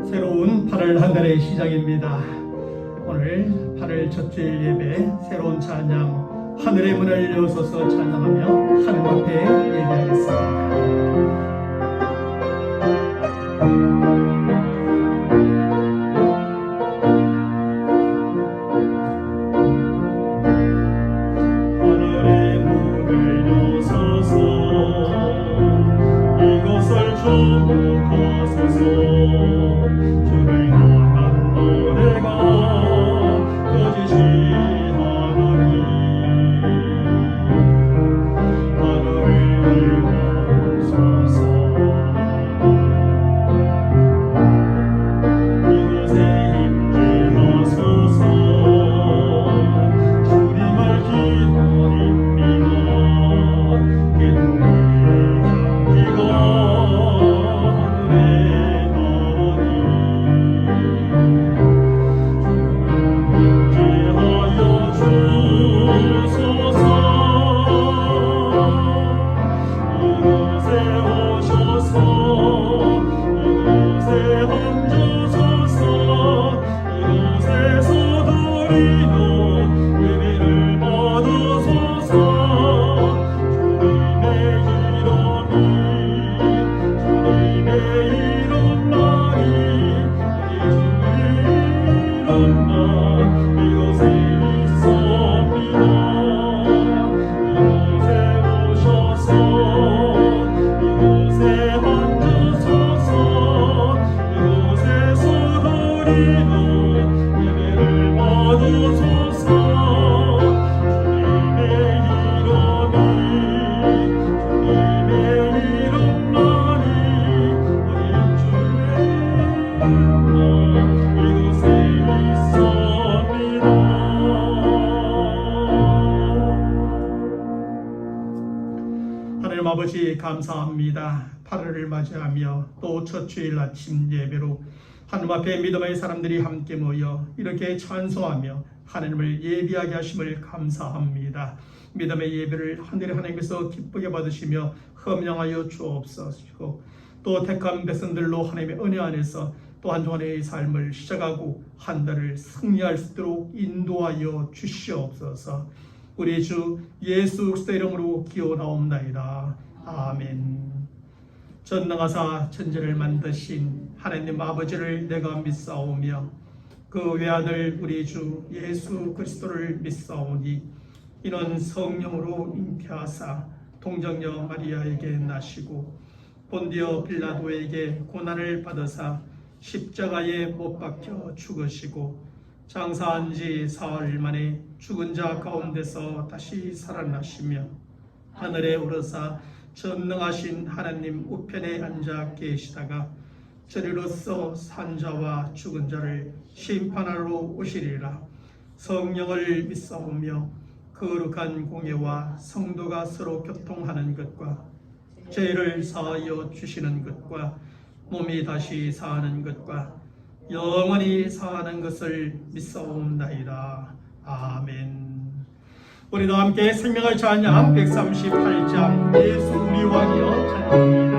새로운 8월 한 달의 시작입니다. 오늘 8월 첫째 예배 새로운 찬양 하늘의 문을 여서서 찬양하며 하늘 앞에 예배하겠습니다. 하나님 아버지 감사합니다. 8월을 맞이하며 또 첫 주일 아침 예배로 하나님 앞에 믿음의 사람들이 함께 모여 이렇게 찬송하며 하나님을 예비하게 하심을 감사합니다. 믿음의 예배를 하늘의 하나님께서 기쁘게 받으시며 흠령하여 주옵소서. 또 택한 백성들로 하나님의 은혜 안에서 또 한 주간의 삶을 시작하고 한 달을 승리할 수 있도록 인도하여 주시옵소서. 우리 주 예수 그리스도의 이름으로 기원하옵나이다. 아멘. 전능하사 천지를 만드신 하나님 아버지를 내가 믿사오며 그 외아들 우리 주 예수 그리스도를 믿사오니 이는 성령으로 잉태하사 동정녀 마리아에게 나시고 본디오 빌라도에게 고난을 받으사 십자가에 못 박혀 죽으시고 장사한 지 사흘 만에 죽은 자 가운데서 다시 살아나시며 하늘에 오르사 전능하신 하나님 우편에 앉아 계시다가 저리로서 산 자와 죽은 자를 심판하러 오시리라. 성령을 믿사오며 거룩한 공예와 성도가 서로 교통하는 것과 죄를 사하여 주시는 것과 몸이 다시 사하는 것과 영원히 사하는 것을 믿사옵나이다. 아멘. 우리도 함께 생명을 찬양 138장 예수 우리 왕이여 찬양합니다.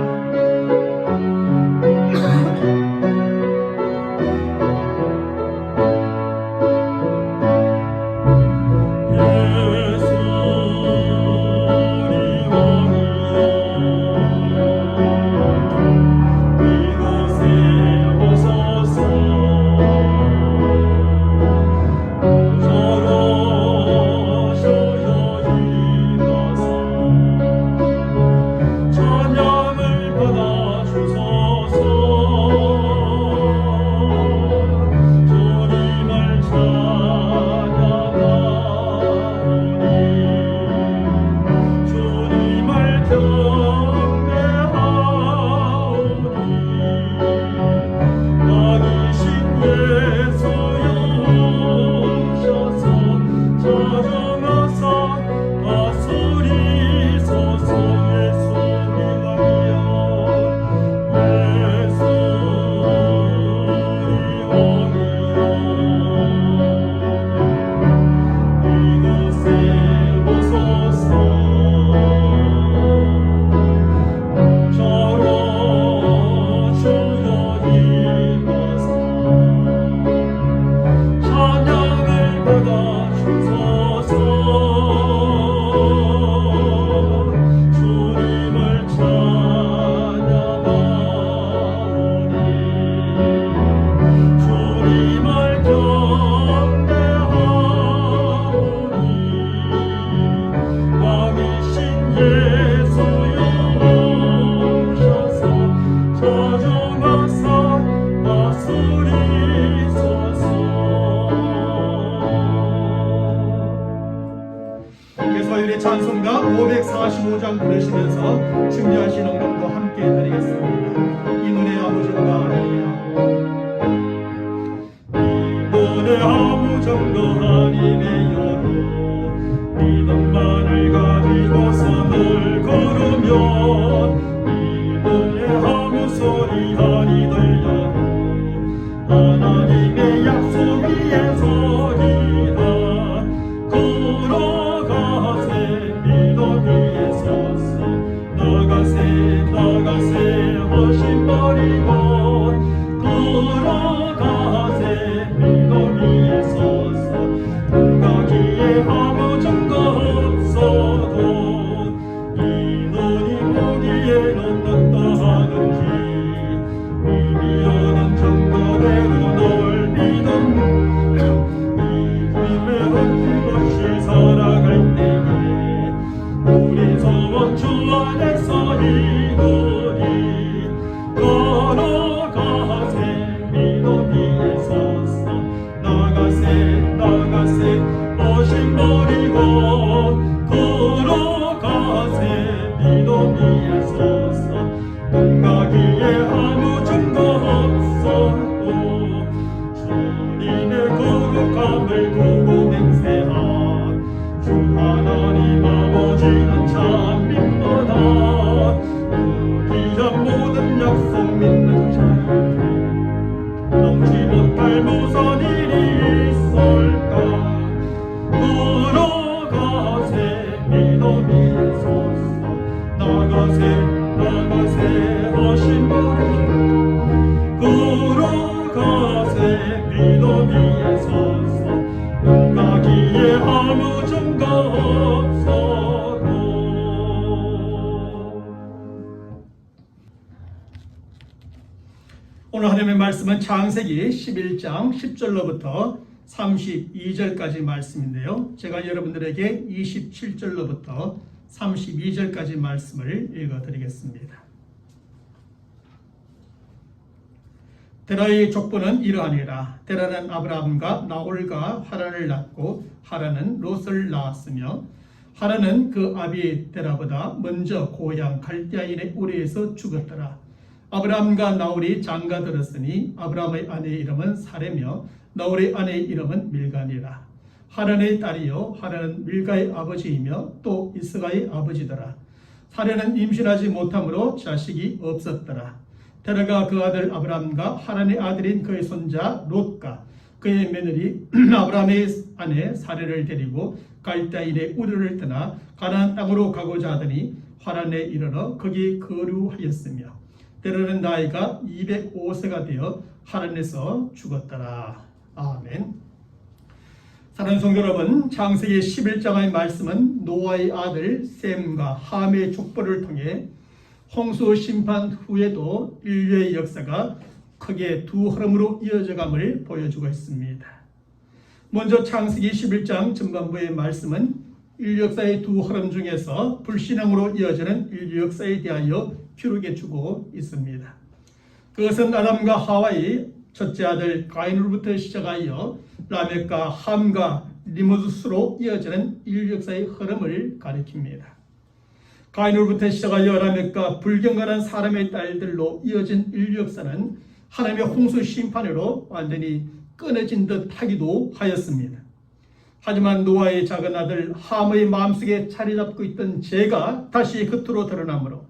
545장 부르시면서 준비하신 응답도 함께 드리겠습니다. 이 노래 아버지가 아니에요. 이번에 아무 정도 하나님의 여로 믿음만을 가지고서 널 걸으면 이번에 아무 소리 아니 들려도 하나님의 약속 위에 서리라. 걸어가세 믿음 위에 서서 나가세 허심 버리고 걸어가세 믿음 위에 서서 가기에 아무 증거 없어도 인원이 어디에 넣는다 하는지 이미 얻은 증거대로 널 믿음 이 힘에 흠없이 살아갈 때에 우리 소원 주 안에서 이루리. 걸어가세 믿음 위에 서서 나가세 오신 버리고 걸어가세 믿음 위에 서서 가기에 아무 증거 없어도 주님의 거룩함을 두고 맹세한 주 하나님 아버지는 참 믿노라. 기한 모든 약속 믿는 자에게 넘지 못할 무슨 일이 있을까. 걸어가세 믿음 위에 서서 나가세 하신 버리고 걸어가세 믿음 위에 서서 가기에 아무 증거 없어도. 오늘 하나님의 말씀은 창세기 11장 10절로부터 32절까지 말씀인데요. 제가 여러분들에게 27절로부터 32절까지 말씀을 읽어드리겠습니다. 데라의 족보는 이러하니라. 데라는 아브라함과 나홀과 하란을 낳고 하란은 롯을 낳았으며 하란은 그 아비 데라보다 먼저 고향 갈대아인의 우리에서 죽었더라. 아브라함과 나홀이 장가들었으니 아브라함의 아내의 이름은 사레며 나홀의 아내의 이름은 밀가니라. 하란의 딸이요 하란은 밀가의 아버지이며 또 이스가의 아버지더라. 사레는 임신하지 못함으로 자식이 없었더라. 데라가 그 아들 아브라함과 하란의 아들인 그의 손자 롯과 그의 며느리 아브라함의 아내 사레를 데리고 갈대아인의 우르를 떠나 가나안 땅으로 가고자 하더니 하란에 이르러 거기 거류하였으며 데라는 나이가 205세가 되어 하란에서 죽었더라. 아멘. 사랑하는 성도 여러분, 창세기 11장의 말씀은 노아의 아들 셈과 함의 족보를 통해 홍수 심판 후에도 인류의 역사가 크게 두 흐름으로 이어져감을 보여주고 있습니다. 먼저 창세기 11장 전반부의 말씀은 인류 역사의 두 흐름 중에서 불신앙으로 이어지는 인류 역사에 대하여 기록해 주고 있습니다. 그것은 아담과 하와의 첫째 아들 가인으로부터 시작하여 라멕과 함과 리모스로 이어지는 인류 역사의 흐름을 가리킵니다. 가인으로부터 시작하여 라멕과 불경건한 사람의 딸들로 이어진 인류 역사는 하나님의 홍수 심판으로 완전히 끊어진 듯 하기도 하였습니다. 하지만 노아의 작은 아들 함의 마음속에 자리 잡고 있던 죄가 다시 겉으로 드러나므로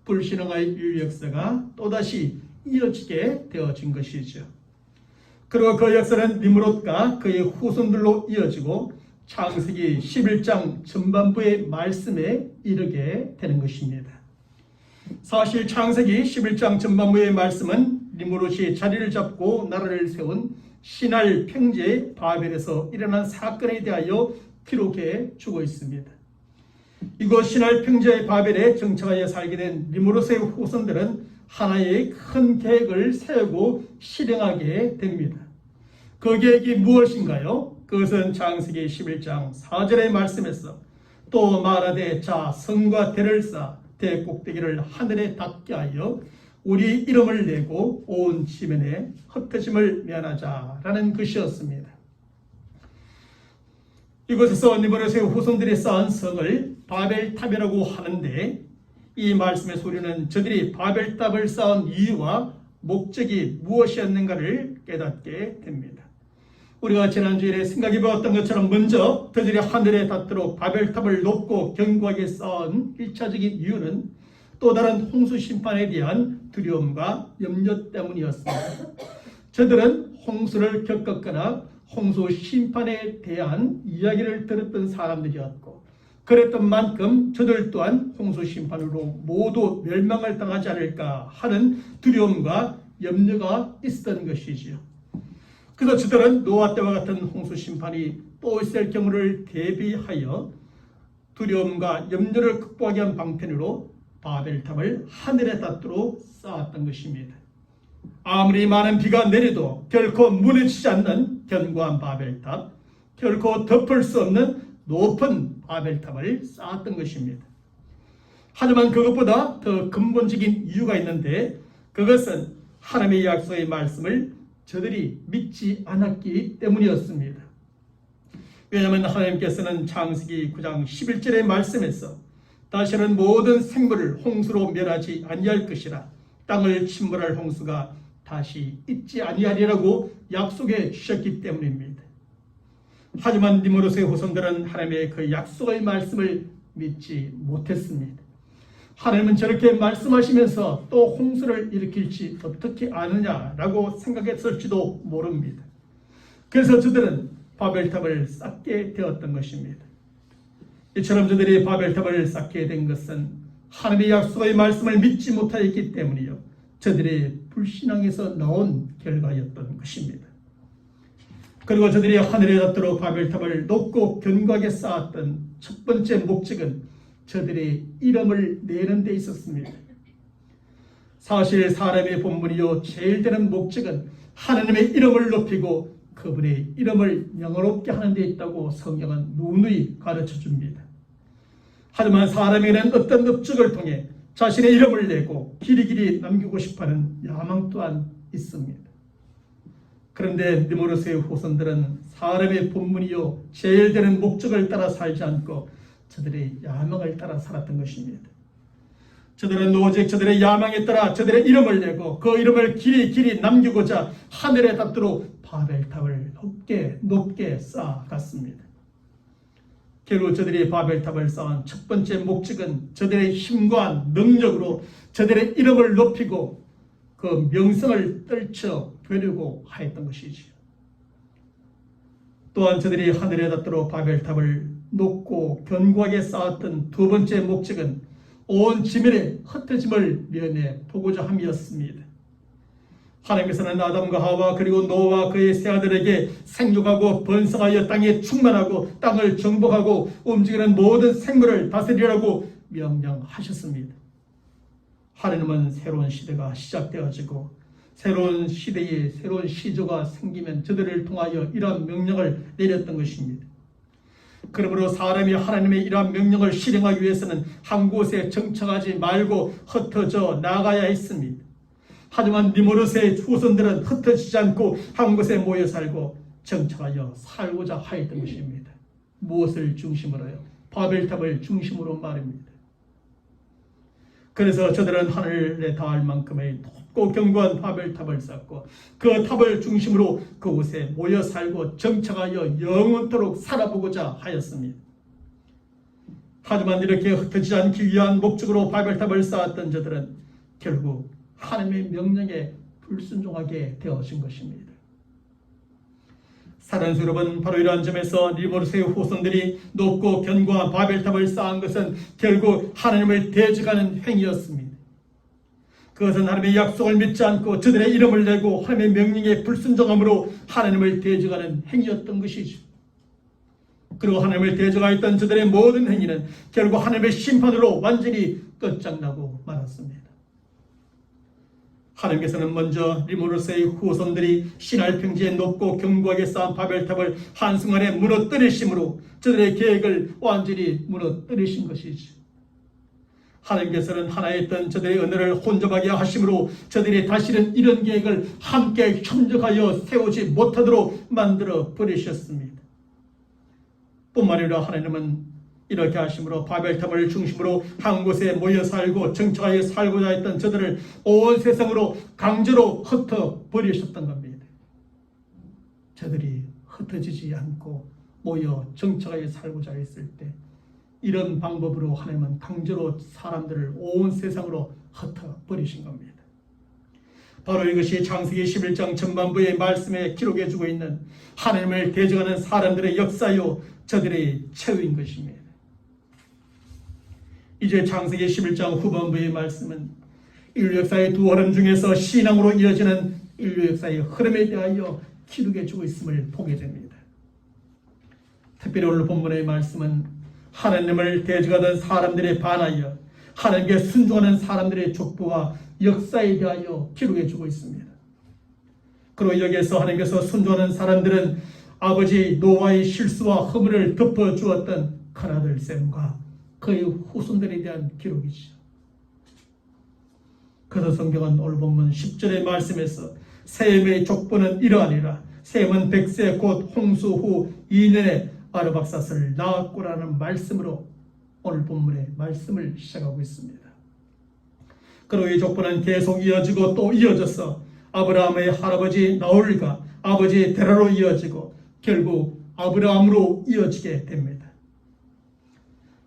불신앙의 인류 역사가 또다시 이어지게 되어진 것이죠. 그리고 그 역사는 니므롯과 그의 후손들로 이어지고 창세기 11장 전반부의 말씀에 이르게 되는 것입니다. 사실 창세기 11장 전반부의 말씀은 니므롯이 자리를 잡고 나라를 세운 신할 평제 바벨에서 일어난 사건에 대하여 기록해 주고 있습니다. 이곳 신할 평제 바벨에 정착하여 살게 된 니므롯의 후손들은 하나의 큰 계획을 세우고 실행하게 됩니다. 그 계획이 무엇인가요? 그것은 창세기 11장 4절의 말씀에서 또 말하되 자 성과 대를 쌓아 대 꼭대기를 하늘에 닿게 하여 우리 이름을 내고 온 지면에 흩어짐을 면하자라는 것이었습니다. 이곳에서 니므롯의 후손들이 쌓은 성을 바벨탑이라고 하는데, 이 말씀의 소리는 저들이 바벨탑을 쌓은 이유와 목적이 무엇이었는가를 깨닫게 됩니다. 우리가 지난주에 생각해 보았던 것처럼 먼저 그들이 하늘에 닿도록 바벨탑을 높고 견고하게 쌓은 1차적인 이유는 또 다른 홍수 심판에 대한 두려움과 염려 때문이었습니다. 저들은 홍수를 겪었거나 홍수 심판에 대한 이야기를 들었던 사람들이었고, 그랬던 만큼 저들 또한 홍수 심판으로 모두 멸망을 당하지 않을까 하는 두려움과 염려가 있었던 것이지요. 그래서 저들은 노아 때와 같은 홍수 심판이 또 있을 경우를 대비하여 두려움과 염려를 극복하기 위한 방편으로 바벨탑을 하늘에 닿도록 쌓았던 것입니다. 아무리 많은 비가 내려도 결코 무너지지 않는 견고한 바벨탑, 결코 덮을 수 없는 높은 바벨탑을 쌓았던 것입니다. 하지만 그것보다 더 근본적인 이유가 있는데, 그것은 하나님의 약속의 말씀을 저들이 믿지 않았기 때문이었습니다. 왜냐하면 하나님께서는 창세기 9장 11절의 말씀에서 다시는 모든 생물을 홍수로 멸하지 아니할 것이라, 땅을 침몰할 홍수가 다시 있지 아니하리라고 약속해 주셨기 때문입니다. 하지만 니므롯의 후손들은 하나님의 그 약속의 말씀을 믿지 못했습니다. 하나님은 저렇게 말씀하시면서 또 홍수를 일으킬지 어떻게 아느냐라고 생각했을지도 모릅니다. 그래서 저들은 바벨탑을 쌓게 되었던 것입니다. 이처럼 저들이 바벨탑을 쌓게 된 것은 하나님의 약속의 말씀을 믿지 못하였기 때문이요, 저들의 불신앙에서 나온 결과였던 것입니다. 그리고 저들이 하늘에 닿도록 바벨탑을 높고 견고하게 쌓았던 첫 번째 목적은 저들의 이름을 내는 데 있었습니다. 사실 사람의 본분이요 제일 되는 목적은 하나님의 이름을 높이고 그분의 이름을 영화롭게 하는 데 있다고 성경은 누누이 가르쳐 줍니다. 하지만 사람에게는 어떤 목적을 통해 자신의 이름을 내고 길이길이 남기고 싶어하는 야망 또한 있습니다. 그런데 니므롯의 후손들은 사람의 본분이요 제일 되는 목적을 따라 살지 않고 저들의 야망을 따라 살았던 것입니다. 저들은 오직 저들의 야망에 따라 저들의 이름을 내고 그 이름을 길이 남기고자 하늘에 닿도록 바벨탑을 높게 쌓아갔습니다. 결국 저들이 바벨탑을 쌓은 첫 번째 목적은 저들의 힘과 능력으로 저들의 이름을 높이고 그 명성을 떨쳐버리고 하였던 것이지요. 또한 저들이 하늘에 닿도록 바벨탑을 높고 견고하게 쌓았던 두 번째 목적은 온 지면의 흩어짐을 면해 보고자 함이었습니다. 하나님께서는 아담과 하와 그리고 노아와 그의 세 아들에게 생육하고 번성하여 땅에 충만하고 땅을 정복하고 움직이는 모든 생물을 다스리라고 명령하셨습니다. 하나님은 새로운 시대가 시작되어지고 새로운 시대에 새로운 시조가 생기면 저들을 통하여 이러한 명령을 내렸던 것입니다. 그러므로 사람이 하나님의 이러한 명령을 실행하기 위해서는 한 곳에 정착하지 말고 흩어져 나가야 했습니다. 하지만 니므롯의 후손들은 흩어지지 않고 한 곳에 모여 살고 정착하여 살고자 하였던 것입니다. 무엇을 중심으로요? 바벨탑을 중심으로 말입니다. 그래서 저들은 하늘에 닿을 만큼의 높고 견고한 바벨탑을 쌓고 그 탑을 중심으로 그곳에 모여 살고 정착하여 영원토록 살아보고자 하였습니다. 하지만 이렇게 흩어지지 않기 위한 목적으로 바벨탑을 쌓았던 저들은 결국 하나님의 명령에 불순종하게 되어진 것입니다. 사랑하는 여러분, 바로 이러한 점에서 니므롯의 후손들이 높고 견고한 바벨탑을 쌓은 것은 결국 하나님을 대적하는 행위였습니다. 그것은 하나님의 약속을 믿지 않고 저들의 이름을 내고 하나님의 명령에 불순종함으로 하나님을 대적하는 행위였던 것이죠. 그리고 하나님을 대적하였던 저들의 모든 행위는 결국 하나님의 심판으로 완전히 끝장나고 말았습니다. 하나님께서는 먼저 니므롯의 후손들이 시날 평지에 높고 견고하게 쌓은 바벨탑을 한순간에 무너뜨리심으로 저들의 계획을 완전히 무너뜨리신 것이지. 하나님께서는 하나였던 저들의 언어를 혼잡하게 하심으로 저들이 다시는 이런 계획을 함께 협력하여 세우지 못하도록 만들어 버리셨습니다. 뿐만 아니라 하나님은 이렇게 하심으로 바벨탑을 중심으로 한 곳에 모여 살고 정착하여 살고자 했던 저들을 온 세상으로 강제로 흩어 버리셨던 겁니다. 저들이 흩어지지 않고 모여 정착하여 살고자 했을 때 이런 방법으로 하나님은 강제로 사람들을 온 세상으로 흩어 버리신 겁니다. 바로 이것이 창세기 11장 전반부의 말씀에 기록해 주고 있는 하나님을 대적하는 사람들의 역사요 저들의 최후인 것입니다. 이제 창세기 11장 후반부의 말씀은 인류 역사의 두 흐름 중에서 신앙으로 이어지는 인류 역사의 흐름에 대하여 기록해 주고 있음을 보게 됩니다. 특별히 오늘 본문의 말씀은 하나님을 대적하던 사람들에 반하여 하나님께 순종하는 사람들의 족보와 역사에 대하여 기록해 주고 있습니다. 그리고 여기에서 하나님께서 순종하는 사람들은 아버지 노아의 실수와 허물을 덮어주었던 큰아들 셈과 그의 후손들에 대한 기록이죠. 그래서 성경은 오늘 본문 10절의 말씀에서 셈의 족보는 이러하니라. 셈은 100세 곧 홍수 후 2년에 아르박삿을 낳았고라는 말씀으로 오늘 본문의 말씀을 시작하고 있습니다. 그리고 이 족보는 계속 이어지고 또 이어져서 아브라함의 할아버지 나홀과 아버지 데라로 이어지고 결국 아브라함으로 이어지게 됩니다.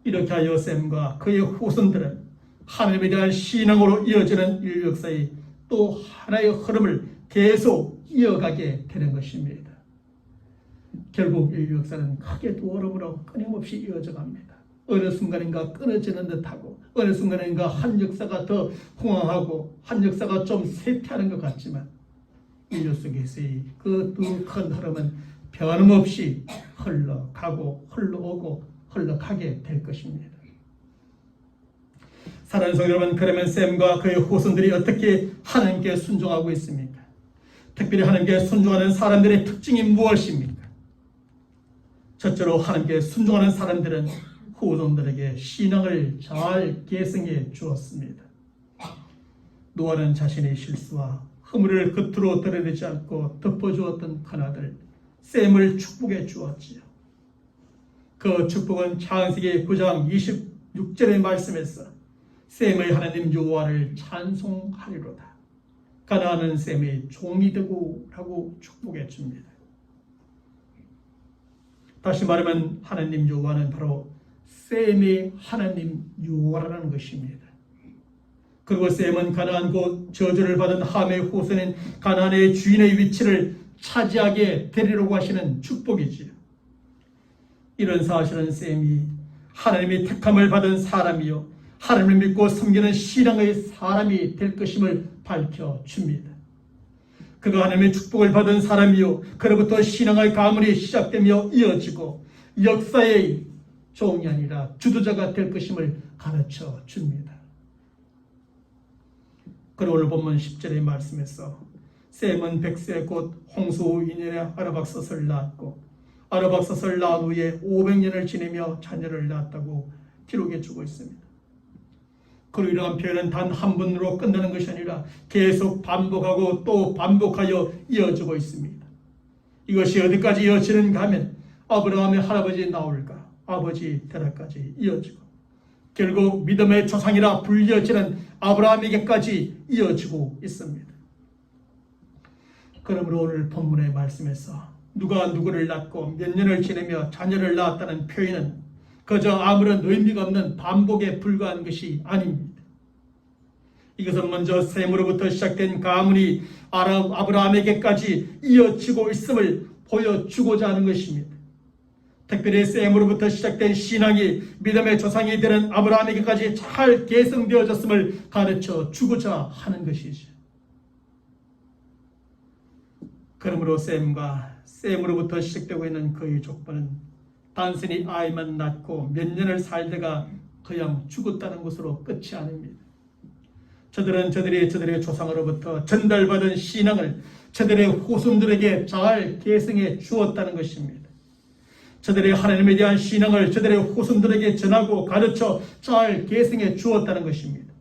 이렇게 하여 셈과 그의 후손들은 하나님에 대한 신앙으로 이어지는 인류 역사의 또 하나의 흐름을 계속 이어가게 되는 것입니다. 결국 인류 역사는 크게 두 흐름으로 끊임없이 이어져 갑니다. 어느 순간인가 끊어지는 듯하고 어느 순간인가 한 역사가 더 흥황하고 한 역사가 좀 쇠퇴하는 것 같지만 인류 속에서의 그 두 큰 흐름은 변함없이 흘러가고 흘러오고 흘러가게 될 것입니다. 사랑하는 성도 여러분, 그러면 셈과 그의 후손들이 어떻게 하나님께 순종하고 있습니까? 특별히 하나님께 순종하는 사람들의 특징이 무엇입니까? 첫째로 하나님께 순종하는 사람들은 후손들에게 신앙을 잘 계승해 주었습니다. 노아는 자신의 실수와 허물을 겉으로 드러내지 않고 덮어주었던 큰아들 셈을 축복해 주었지요. 그 축복은 창세기 9장 26절의 말씀에서 셈의 하나님 여호와를 찬송하리로다. 가나안은 셈의 종이 되고라고 축복해 줍니다. 다시 말하면 하나님 여호와는 바로 셈의 하나님 여호와라는 것입니다. 그리고 셈은 가나안 곧 저주를 받은 함의 후손인 가나안의 주인의 위치를 차지하게 되리라고 하시는 축복이지요. 이런 사실은 셈이 하나님의 택함을 받은 사람이요 하나님을 믿고 섬기는 신앙의 사람이 될 것임을 밝혀줍니다. 그가 하나님의 축복을 받은 사람이요 그로부터 신앙의 가문이 시작되며 이어지고 역사의 종이 아니라 주도자가 될 것임을 가르쳐줍니다. 그리고 오늘 본문 10절의 말씀에서 셈은 100세 곧 홍수 후 2년에 아르박삿을 낳았고 아르박삿을 낳은 후에 500년을 지내며 자녀를 낳았다고 기록해 주고 있습니다. 그리고 이러한 표현은 단 한 번으로 끝나는 것이 아니라 계속 반복하고 또 반복하여 이어지고 있습니다. 이것이 어디까지 이어지는가 하면 아브라함의 할아버지 나홀과 아버지 데라까지 이어지고 결국 믿음의 조상이라 불려지는 아브라함에게까지 이어지고 있습니다. 그러므로 오늘 본문의 말씀에서 누가 누구를 낳고 몇 년을 지내며 자녀를 낳았다는 표현은 그저 아무런 의미가 없는 반복에 불과한 것이 아닙니다. 이것은 먼저 셈으로부터 시작된 가문이 아브라함에게까지 이어지고 있음을 보여주고자 하는 것입니다. 특별히 셈으로부터 시작된 신앙이 믿음의 조상이 되는 아브라함에게까지 잘 계승되어졌음을 가르쳐 주고자 하는 것이죠. 그러므로 셈으로부터 시작되고 있는 그의 족보는 단순히 아이만 낳고 몇 년을 살다가 그냥 죽었다는 것으로 끝이 아닙니다. 저들은 저들의 조상으로부터 전달받은 신앙을 저들의 후손들에게 잘 계승해 주었다는 것입니다. 저들의 하나님에 대한 신앙을 저들의 후손들에게 전하고 가르쳐 잘 계승해 주었다는 것입니다.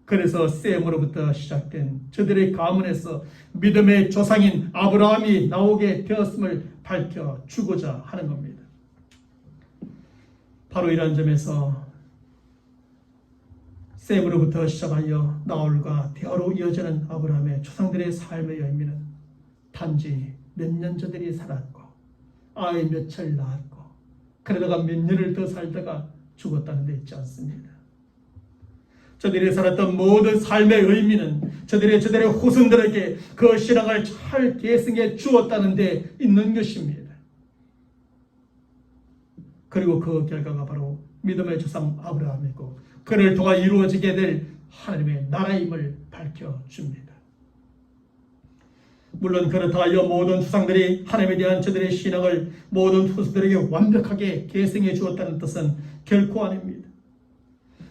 그래서 셈으로부터 시작된 저들의 가문에서 믿음의 조상인 아브라함이 나오게 되었음을 밝혀주고자 하는 겁니다. 바로 이런 점에서 셈으로부터 시작하여 나홀과 대하로 이어지는 아브라함의 조상들의 삶의 의미는 단지 몇 년 저들이 살았고 아이 몇을 낳았고 그러다가 몇 년을 더 살다가 죽었다는 데 있지 않습니다. 저들이 살았던 모든 삶의 의미는 저들의 후손들에게 그 신앙을 잘 계승해 주었다는 데 있는 것입니다. 그리고 그 결과가 바로 믿음의 조상 아브라함이고 그를 통하 이루어지게 될 하나님의 나라임을 밝혀줍니다. 물론 그렇다 하여 모든 조상들이 하나님에 대한 저들의 신앙을 모든 후손들에게 완벽하게 계승해 주었다는 뜻은 결코 아닙니다.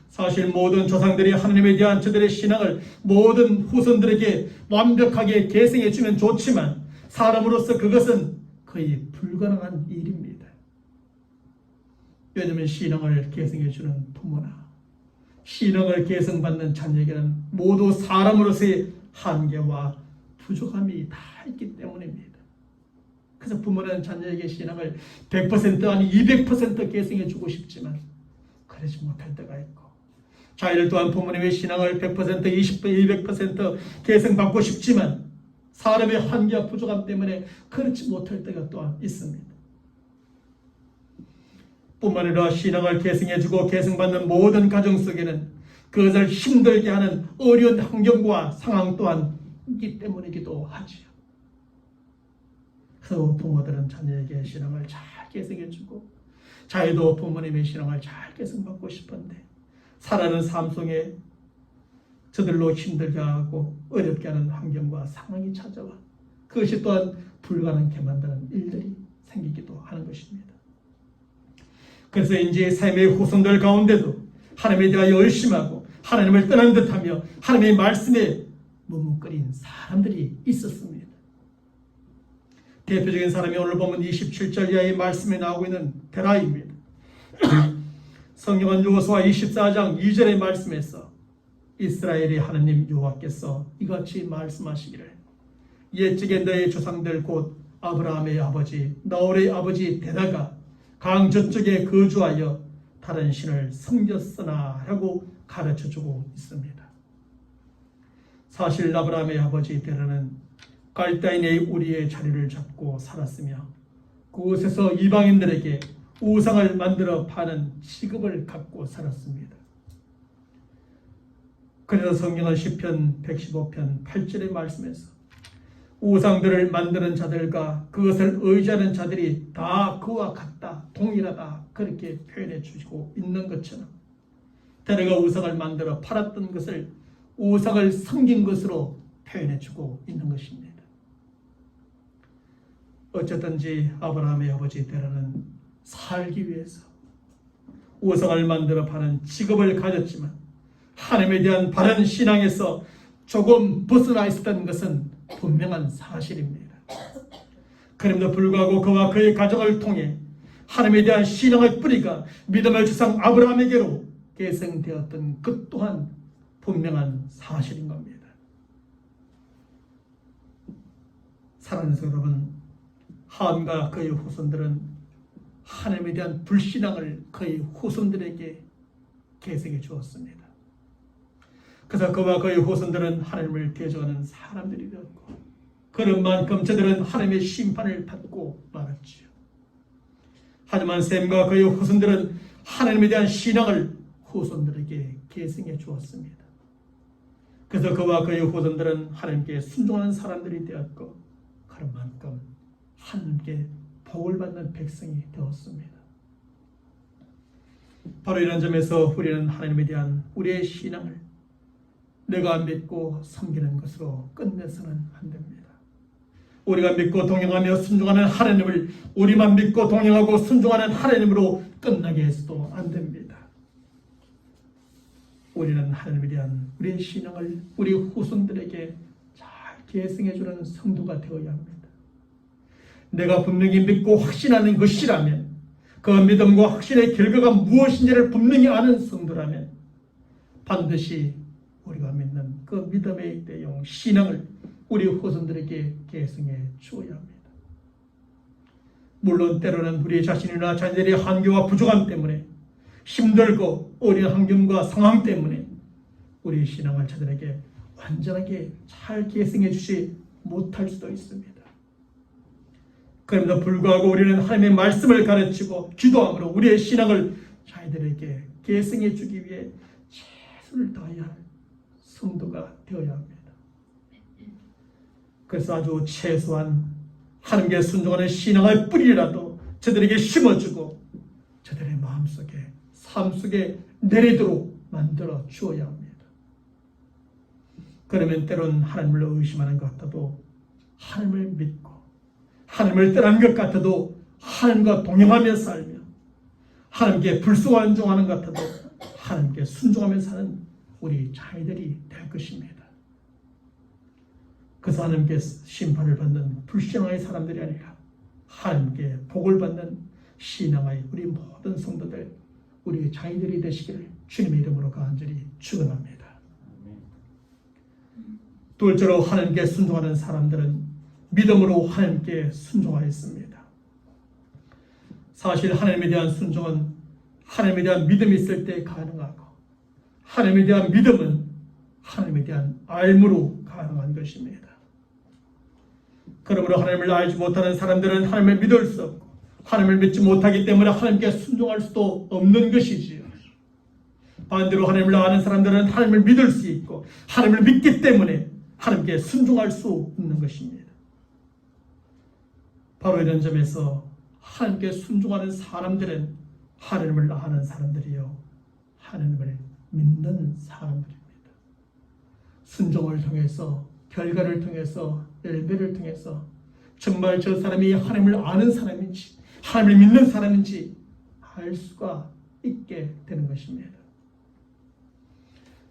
사실 모든 조상들이 하나님에 대한 저들의 신앙을 모든 후손들에게 완벽하게 계승해 주면 좋지만 사람으로서 그것은 거의 불가능한 일입니다. 왜냐하면 신앙을 계승해 주는 부모나 신앙을 계승받는 자녀에게는 모두 사람으로서의 한계와 부족함이 다 있기 때문입니다. 그래서 부모는 자녀에게 신앙을 100% 아니 200% 계승해 주고 싶지만 그러지 못할 때가 있고 자녀들 또한 부모님의 신앙을 100%, 20%, 200% 계승받고 싶지만 사람의 한계와 부족함 때문에 그렇지 못할 때가 또한 있습니다. 뿐만 아니라 신앙을 계승해주고 계승받는 모든 가정 속에는 그것을 힘들게 하는 어려운 환경과 상황 또한 있기 때문이기도 하지요. 그래서 부모들은 자녀에게 신앙을 잘 계승해주고 자기도 부모님의 신앙을 잘 계승받고 싶은데 살아가는 삶 속에 저들로 힘들게 하고 어렵게 하는 환경과 상황이 찾아와 그것이 또한 불가능하게 만드는 일들이 생기기도 하는 것입니다. 그래서 이제 삶의 후손들 가운데도 하나님에 대하여 열심하고 하나님을 떠난 듯하며 하나님의 말씀에 머뭇거린 사람들이 있었습니다. 대표적인 사람이 오늘 보면 27절 이하의 말씀에 나오고 있는 데라입니다. 성경은 여호수아 24장 2절의 말씀에서 이스라엘의 하나님 여호와께서 이같이 말씀하시기를 옛적에 너의 조상들 곧 아브라함의 아버지 나홀의 아버지 데라가 강 저쪽에 거주하여 다른 신을 섬겼으나 라고 가르쳐주고 있습니다. 사실 아브라함의 아버지 데라는 갈대인의 우리의 자리를 잡고 살았으며 그곳에서 이방인들에게 우상을 만들어 파는 직업을 갖고 살았습니다. 그래서 성경은 시편 115편 8절의 말씀에서 우상들을 만드는 자들과 그것을 의지하는 자들이 다 그와 같다, 동일하다 그렇게 표현해 주시고 있는 것처럼 데라가 우상을 만들어 팔았던 것을 우상을 섬긴 것으로 표현해 주고 있는 것입니다. 어쨌든지 아브라함의 아버지 데라는 살기 위해서 우상을 만들어 파는 직업을 가졌지만 하나님에 대한 바른 신앙에서 조금 벗어나 있었던 것은 분명한 사실입니다. 그럼에도 불구하고 그와 그의 가정을 통해 하나님에 대한 신앙의 뿌리가 믿음의 조상 아브라함에게로 계승되었던 것 또한 분명한 사실인 겁니다. 사랑하는 성도 여러분, 함과 그의 후손들은 하나님에 대한 불신앙을 그의 후손들에게 계승해 주었습니다. 그래서 그와 그의 후손들은 하나님을 대적하는 사람들이 되었고 그런 만큼 저들은 하나님의 심판을 받고 말았지요. 하지만 셈과 그의 후손들은 하나님에 대한 신앙을 후손들에게 계승해 주었습니다. 그래서 그와 그의 후손들은 하나님께 순종하는 사람들이 되었고 그런 만큼 하나님께 복을 받는 백성이 되었습니다. 바로 이런 점에서 우리는 하나님에 대한 우리의 신앙을 내가 믿고 섬기는 것으로 끝내서는 안 됩니다. 우리가 믿고 동행하며 순종하는 하나님을 우리만 믿고 동행하고 순종하는 하나님으로 끝나게 해서도 안 됩니다. 우리는 하나님에 대한 우리의 신앙을 우리 후손들에게 잘 계승해주는 성도가 되어야 합니다. 내가 분명히 믿고 확신하는 것이라면 그 믿음과 확신의 결과가 무엇인지를 분명히 아는 성도라면 반드시 우리가 믿는 그 믿음의 내용, 신앙을 우리 후손들에게 계승해 주어야 합니다. 물론 때로는 우리 자신이나 자녀들의 한계와 부족함 때문에 힘들고 어려운 환경과 상황 때문에 우리 신앙을 저들에게 완전하게 잘 계승해 주지 못할 수도 있습니다. 그럼에도 불구하고 우리는 하나님의 말씀을 가르치고 기도함으로 우리의 신앙을 자기들에게 계승해 주기 위해 최선을 다해야 할 성도가 되어야 합니다. 그래서 아주 최소한 하나님께 순종하는 신앙의 뿌리라도 저들에게 심어주고 저들의 마음속에 삶 속에 내리도록 만들어 주어야 합니다. 그러면 때론 하나님을 의심하는 것 같아도 하나님을 믿고 하나님을 떠난 것 같아도 하나님과 동행하며 살며 하나님께 불순종하는 것 같아도 하나님께 순종하며 사는 우리 자녀들이 될 것입니다. 그래서 하나님께 심판을 받는 불신앙의 사람들이 아니라 하나님께 복을 받는 신앙의 우리 모든 성도들, 우리 자녀들이 되시기를 주님의 이름으로 간절히 축원합니다. 둘째로 하나님께 순종하는 사람들은 믿음으로 하나님께 순종하였습니다. 사실 하나님에 대한 순종은 하나님에 대한 믿음이 있을 때 가능하고 하나님에 대한 믿음은 하나님에 대한 알므로 가능한 것입니다. 그러므로 하나님을 알지 못하는 사람들은 하나님을 믿을 수 없고 하나님을 믿지 못하기 때문에 하나님께 순종할 수도 없는 것이지요. 반대로 하나님을 아는 사람들은 하나님을 믿을 수 있고 하나님을 믿기 때문에 하나님께 순종할 수 있는 것입니다. 바로 이런 점에서 하나님께 순종하는 사람들은 하나님을 아는 사람들이요 하나님을 믿는 사람들입니다. 순종을 통해서 결과를 통해서 열매를 통해서 정말 저 사람이 하나님을 아는 사람인지 하나님을 믿는 사람인지 알 수가 있게 되는 것입니다.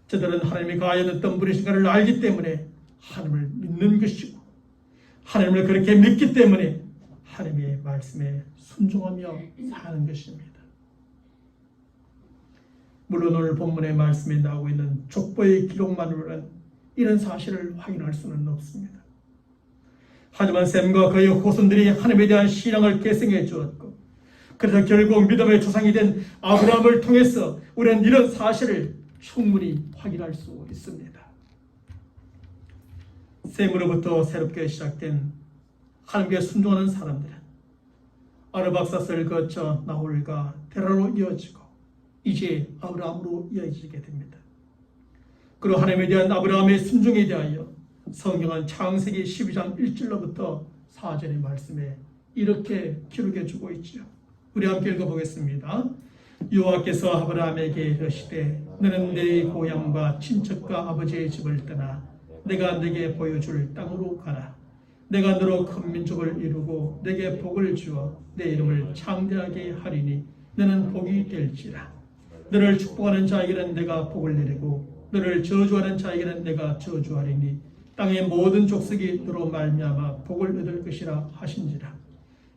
저들은 하나님이 과연 어떤 분이신가를 알기 때문에 하나님을 믿는 것이고 하나님을 그렇게 믿기 때문에 하나님의 말씀에 순종하며 사는 것입니다. 물론 오늘 본문의 말씀에 나오고 있는 족보의 기록만으로는 이런 사실을 확인할 수는 없습니다. 하지만 셈과 그의 후손들이 하나님에 대한 신앙을 계승해 주었고 그래서 결국 믿음의 조상이 된 아브라함을 통해서 우리는 이런 사실을 충분히 확인할 수 있습니다. 셈으로부터 새롭게 시작된 하나님께 순종하는 사람들은 아르박사스를 거쳐 나홀과 데라로 이어지고 이제 아브라함으로 이어지게 됩니다. 그리고 하나님에 대한 아브라함의 순종에 대하여 성경은 창세기 12장 1절로부터 4절의 말씀에 이렇게 기록해 주고 있죠. 우리 함께 읽어보겠습니다. 여호와께서 아브라함에게 이르시되 너는 네 고향과 친척과 아버지의 집을 떠나 내가 네게 보여줄 땅으로 가라. 내가 너로 큰 민족을 이루고 네게 복을 주어 내 이름을 창대하게 하리니 너는 복이 될지라. 너를 축복하는 자에게는 내가 복을 내리고 너를 저주하는 자에게는 내가 저주하리니 땅의 모든 족속이 너로 말미암아 복을 얻을 것이라 하신지라.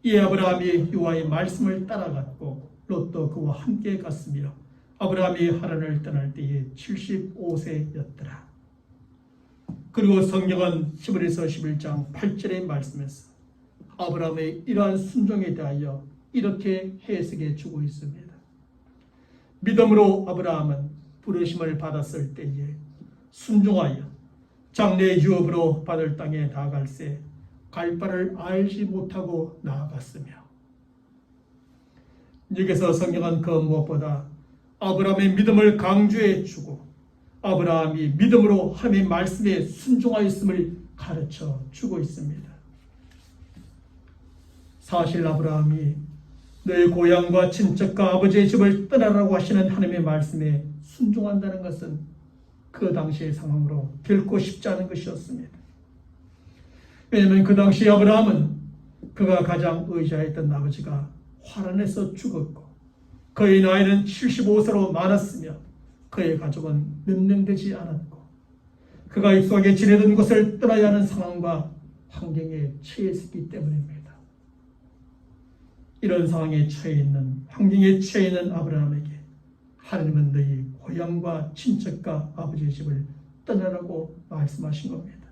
이에 아브라함이 여호와의 말씀을 따라갔고 롯도 그와 함께 갔으며 아브라함이 하란을 떠날 때에 75세였더라. 그리고 성경은 히브리서 11장 8절의 말씀에서 아브라함의 이러한 순종에 대하여 이렇게 해석해 주고 있습니다. 믿음으로 아브라함은 부르심을 받았을 때에 순종하여 장래의 유업으로 받을 땅에 나아갈새 갈 바를 알지 못하고 나아갔으며 여기서 성경은 그 무엇보다 아브라함의 믿음을 강조해 주고 아브라함이 믿음으로 하나님의 말씀에 순종하였음을 가르쳐 주고 있습니다. 사실 아브라함이 너의 고향과 친척과 아버지의 집을 떠나라고 하시는 하나님의 말씀에 순종한다는 것은 그 당시의 상황으로 결코 쉽지 않은 것이었습니다. 왜냐하면 그 당시 아브라함은 그가 가장 의지하였던 아버지가 화란에서 죽었고 그의 나이는 75세로 많았으며 그의 가족은 몇 명 되지 않았고 그가 익숙하게 지내던 곳을 떠나야 하는 상황과 환경에 처했기 때문입니다. 이런 상황에 처해 있는 환경에 처해 있는 아브라함에게 하나님은 너희 고향과 친척과 아버지의 집을 떠나라고 말씀하신 겁니다.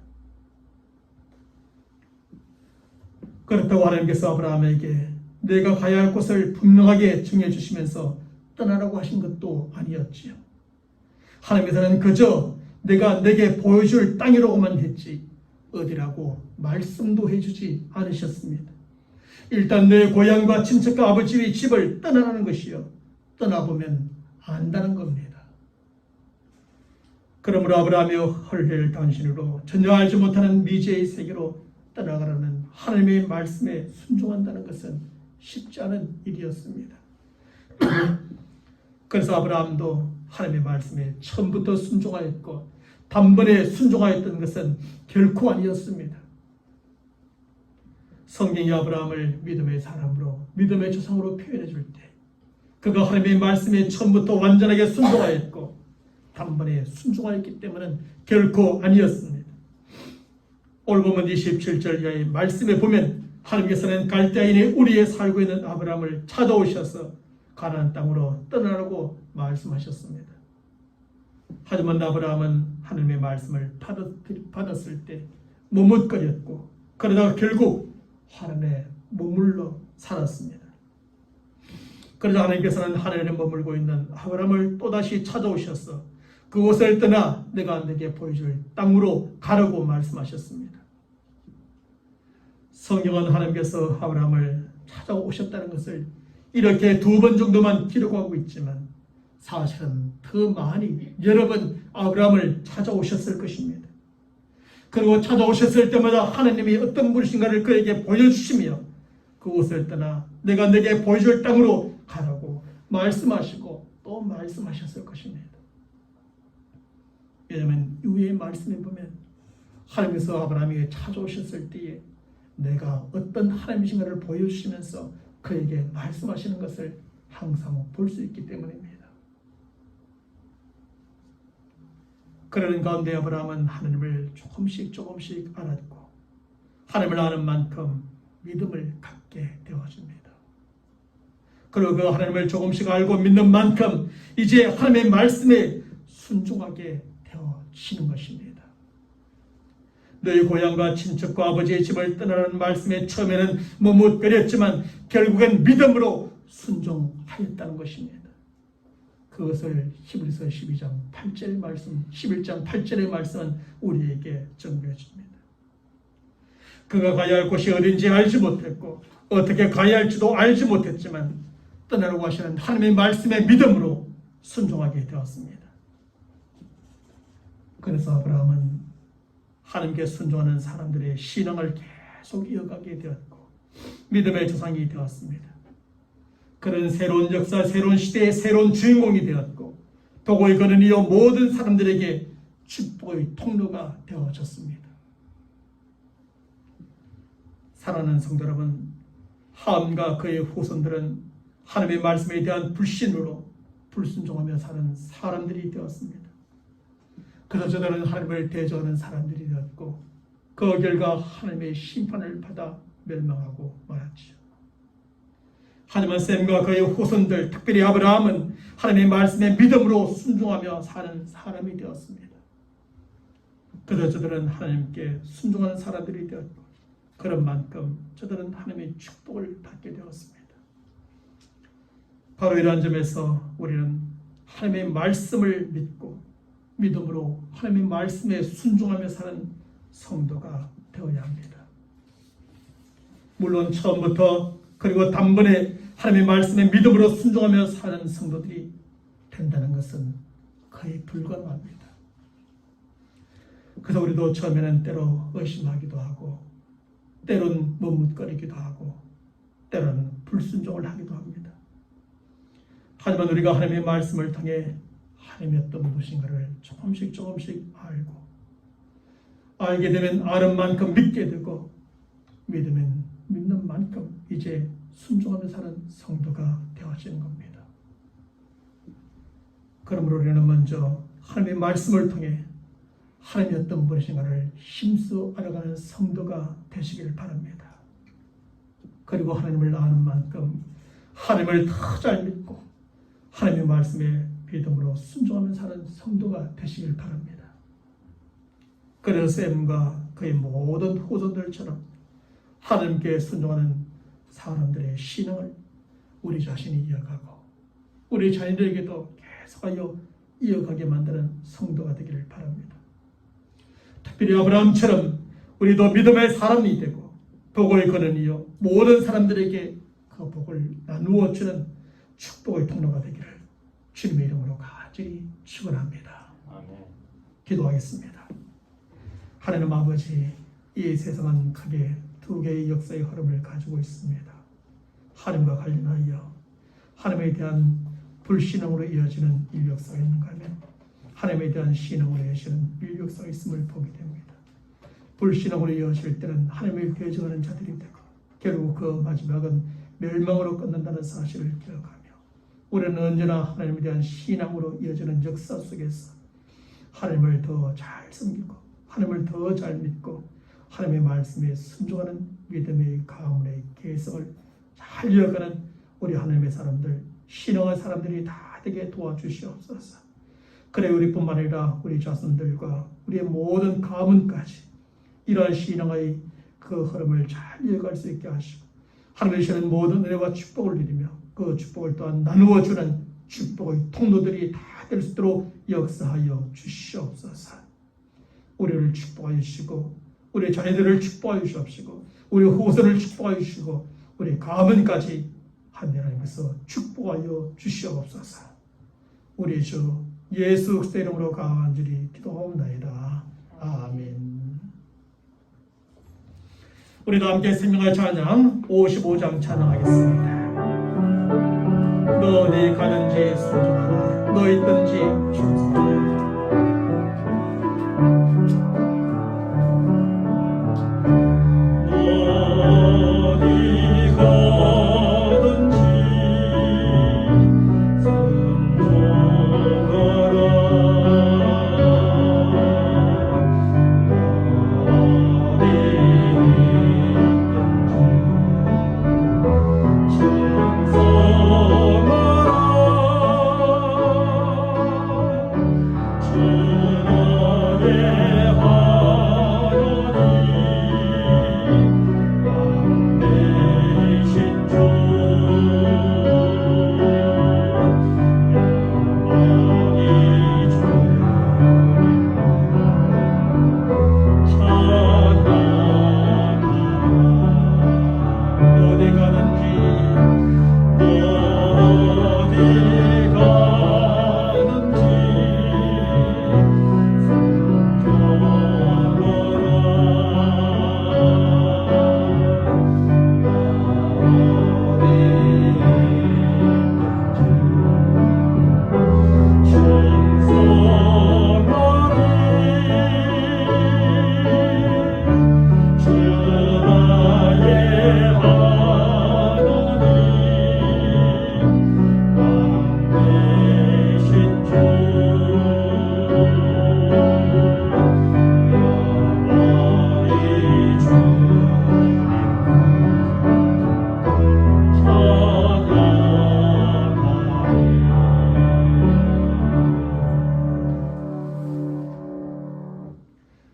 그렇다고 하나님께서 아브라함에게 내가 가야 할 곳을 분명하게 정해 주시면서 떠나라고 하신 것도 아니었지요. 하나님께서는 그저 내가 내게 보여줄 땅이라고만 했지 어디라고 말씀도 해주지 않으셨습니다. 일단 내 고향과 친척과 아버지의 집을 떠나라는 것이요, 떠나보면 안다는 겁니다. 그러므로 아브라함이 헐헬단신으로 전혀 알지 못하는 미지의 세계로 떠나가라는 하나님의 말씀에 순종한다는 것은 쉽지 않은 일이었습니다. 그래서 아브라함도 하나님의 말씀에 처음부터 순종하였고 단번에 순종하였던 것은 결코 아니었습니다. 성경이 아브라함을 믿음의 사람으로, 믿음의 조상으로 표현해 줄 때 그가 하나님의 말씀에 처음부터 완전하게 순종하였고 단번에 순종하였기 때문은 결코 아니었습니다. 오늘 보면 27절 이하의 말씀에 보면 하나님께서는 갈대아인의 우리에 살고 있는 아브라함을 찾아오셔서 가나안 땅으로 떠나라고 말씀하셨습니다. 하지만 아브라함은 하나님의 말씀을 받았을 때 머뭇거렸고 그러다가 결국 하나님에 머물러 살았습니다. 그러자 하나님께서는 하늘에 머물고 있는 아브라함을 또다시 찾아오셔서 그곳을 떠나 내가 내게 보여줄 땅으로 가라고 말씀하셨습니다. 성경은 하나님께서 아브라함을 찾아오셨다는 것을 이렇게 2번 정도만 기록하고 있지만 사실은 더 많이 여러 번 아브라함을 찾아오셨을 것입니다. 그리고 찾아오셨을 때마다 하나님이 어떤 분이신가를 그에게 보여주시며 그곳을 떠나 내가 내게 보여줄 땅으로 가라고 말씀하시고 또 말씀하셨을 것입니다. 왜냐하면 이후의 말씀에 보면 하나님께서 아브라함에게 찾아오셨을 때에 내가 어떤 하나님이신가를 보여주시면서 그에게 말씀하시는 것을 항상 볼 수 있기 때문입니다. 그러는 가운데 아브라함은 하나님을 조금씩 알았고 하나님을 아는 만큼 믿음을 갖게 되어집니다. 그리고 그 하나님을 조금씩 알고 믿는 만큼 이제 하나님의 말씀에 순종하게 되어지는 것입니다. 너희 고향과 친척과 아버지의 집을 떠나라는 말씀에 처음에는 머뭇거렸지만 결국엔 믿음으로 순종하였다는 것입니다. 그것을 히브리서 12장 8절 말씀, 11장 8절의 말씀은 우리에게 전해 줍니다. 그가 가야 할 곳이 어딘지 알지 못했고 어떻게 가야 할지도 알지 못했지만 떠나라고 하시는 하나님의 말씀에 믿음으로 순종하게 되었습니다. 그래서 아브라함은 하나님께 순종하는 사람들의 신앙을 계속 이어가게 되었고 믿음의 조상이 되었습니다. 그런 새로운 역사, 새로운 시대의 새로운 주인공이 되었고 도고의 그는 이어 모든 사람들에게 축복의 통로가 되어졌습니다. 사랑하는 성도 여러분, 함과 그의 후손들은 하나님의 말씀에 대한 불신으로 불순종하며 사는 사람들이 되었습니다. 그래서 저들은 하나님을 대적하는 사람들이 되었고 그 결과 하나님의 심판을 받아 멸망하고 말았지요. 하지만 셈과 그의 후손들, 특별히 아브라함은 하나님의 말씀에 믿음으로 순종하며 사는 사람이 되었습니다. 그래서 저들은 하나님께 순종하는 사람들이 되었고 그런 만큼 저들은 하나님의 축복을 받게 되었습니다. 바로 이러한 점에서 우리는 하나님의 말씀을 믿고 믿음으로 하나님의 말씀에 순종하며 사는 성도가 되어야 합니다. 물론 처음부터 그리고 단번에 하나님의 말씀에 믿음으로 순종하며 사는 성도들이 된다는 것은 거의 불가능합니다. 그래서 우리도 처음에는 때로 의심하기도 하고 때로는 머뭇거리기도 하고 때로는 불순종을 하기도 합니다. 하지만 우리가 하나님의 말씀을 통해 하나님이 어떤 무엇인가를 조금씩 알게 되면 아는 만큼 믿게 되고 믿으면 믿는 만큼 이제 순종하며 사는 성도가 되어지는 겁니다. 그러므로 우리는 먼저 하나님의 말씀을 통해 하나님이 어떤 분이신가를 힘써 알아가는 성도가 되시기를 바랍니다. 그리고 하나님을 아는 만큼 하나님을 더 잘 믿고 하나님의 말씀에 믿음으로 순종하며 사는 성도가 되시길 바랍니다. 그래서 셈과 그의 모든 후손들처럼 하나님께 순종하는 사람들의 신앙을 우리 자신이 이어가고 우리 자녀들에게도 계속하여 이어가게 만드는 성도가 되기를 바랍니다. 특별히 아브라함처럼 우리도 믿음의 사람이 되고 복을 거느리어 모든 사람들에게 그 복을 나누어 주는 축복의 통로가 되기를 주님의 이름으로 간절히 축원합니다. 아멘. 기도하겠습니다. 하나님 아버지, 이 세상은 크게 두 개의 역사의 흐름을 가지고 있습니다. 하나님과 관련하여 하나님에 대한 불신앙으로 이어지는 인력사가 있는가 하면 하나님에 대한 신앙으로 이어지는 인력사가 있음을 보게 됩니다. 불신앙으로 이어질 때는 하나님을 대적하는 자들이 되고 결국 그 마지막은 멸망으로 끝난다는 사실을 기억하며 우리는 언제나 하나님에 대한 신앙으로 이어지는 역사 속에서 하나님을 더 잘 섬기고 하나님을 더 잘 믿고 하나님의 말씀에 순종하는 믿음의 가문의 개성을 잘 이어가는 우리 하나님의 사람들, 신앙의 사람들이 다 되게 도와주시옵소서. 그래 우리뿐만 아니라 우리 자손들과 우리의 모든 가문까지 이러한 신앙의 그 흐름을 잘 이어갈 수 있게 하시고 하나님의 주시는 모든 은혜와 축복을 누리며 그 축복을 또한 나누어 주는 축복의 통로들이 다 될 수 있도록 역사하여 주시옵소서. 우리를 축복하여 주시고 우리 자녀들을 축복하여 주시옵시고 우리 후손을 축복하여 주시고 우리 가문까지 하나님께서 축복하여 주시옵소서. 우리 주 예수 그리스도의 이름으로 간절히 기도하옵나이다. 아멘. 우리도 함께 생명의 찬양 55장 찬양하겠습니다. 너 어디 가든지 순종하라. 너 있든지 충성하라.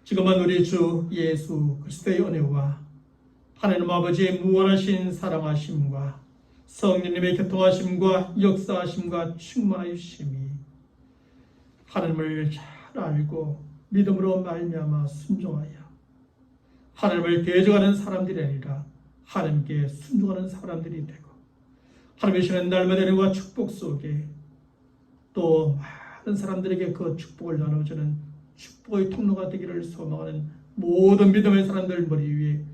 지금은 우리 주 예수 그리스도의 은혜와 하나님 아버지의 무한하신 사랑하심과 성령님의 교통하심과 역사하심과 충만하심이 하나님을 잘 알고 믿음으로 말미암아 순종하여 하나님을 대적하는 사람들이 아니라 하나님께 순종하는 사람들이 되고 하나님의 주시는 날마다 은혜와 축복 속에 또 많은 사람들에게 그 축복을 나눠주는 축복의 통로가 되기를 소망하는 모든 믿음의 사람들 머리 위에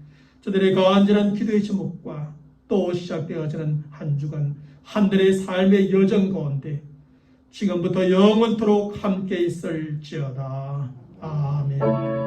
저들의 간절한 기도의 제목과 또 시작되어지는 한 주간 한들의 삶의 여정 가운데 지금부터 영원토록 함께 있을지어다. 아멘.